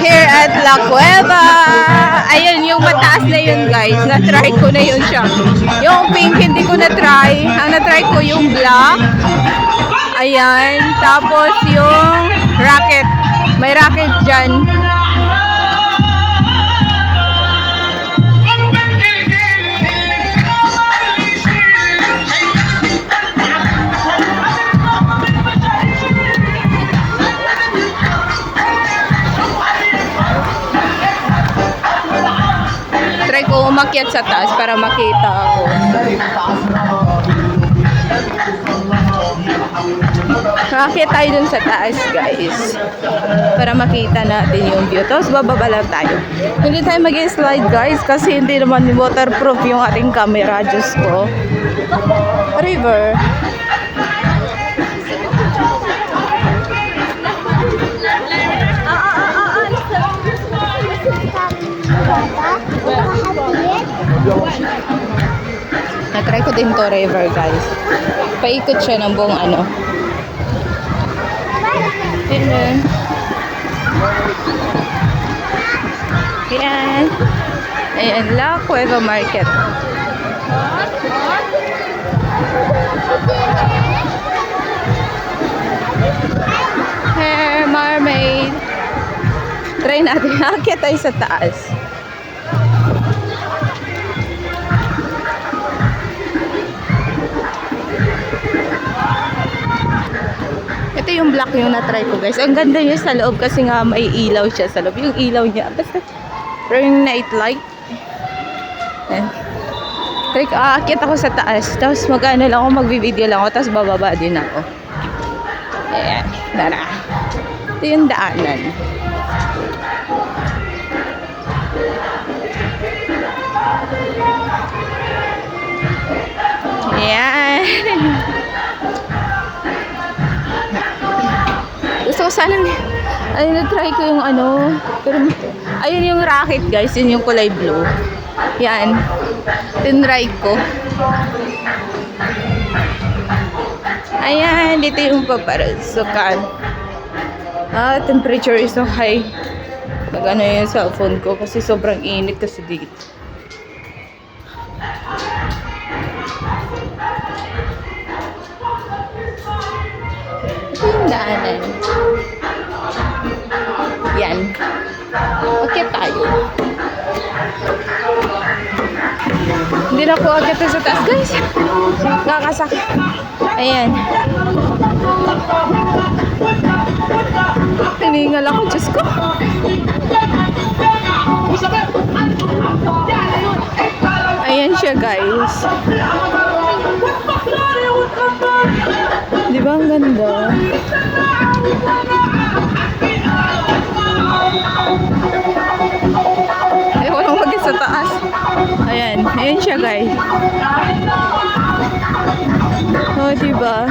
Here at La Cueva. Ayun, yung mataas na yun guys. Na-try ko na yun siya. Yung pink hindi ko na-try. Ang na-try ko yung black. Ayan. Tapos yung rocket. May rocket dyan. Try ko umakyat sa taas para makita ako. Makakit tayo dun sa taas guys para makita natin yung view. Tapos bababa lang tayo. Hindi tayo mag-slide guys kasi hindi naman waterproof yung ating camera. Diyos ko. River. Na-try ko din to river guys. Paikot siya ng buong ano. Ayan. Ayan. Ayan, La Cueva Market. Hey, mermaid. Try natin. Akyat tayo sa taas. Ito yung black yung na-try ko guys. Ang ganda niya sa loob kasi nga may ilaw siya sa loob. Yung ilaw niya. Basta yung night light. Ayan. Try ko, aakyat ako sa taas. Tapos mag-ano lang ako, mag-video lang ako. Tapos bababa din ako. Ayan. Tara. Ito yung daanan. Ayan. Gusto ko sana ayun, na-try ko yung ano pero ayun yung rocket guys, yun yung kulay blue. Yan, tinry ko. Ayan, dito yung paparasukan. Temperature is so high. Nag-ano yung cellphone ko kasi sobrang init kasi dito. Ito yung daanan. Yan. Okay tayo. Hindi na po agad sa taas guys. Nakakasakit. Ayan. Tiningal ako, Diyos ko. Ayan siya guys. Di ba ang ganda? Eh, walang magit sa taas. Ayan. Ayan siya guys. Oh, diba?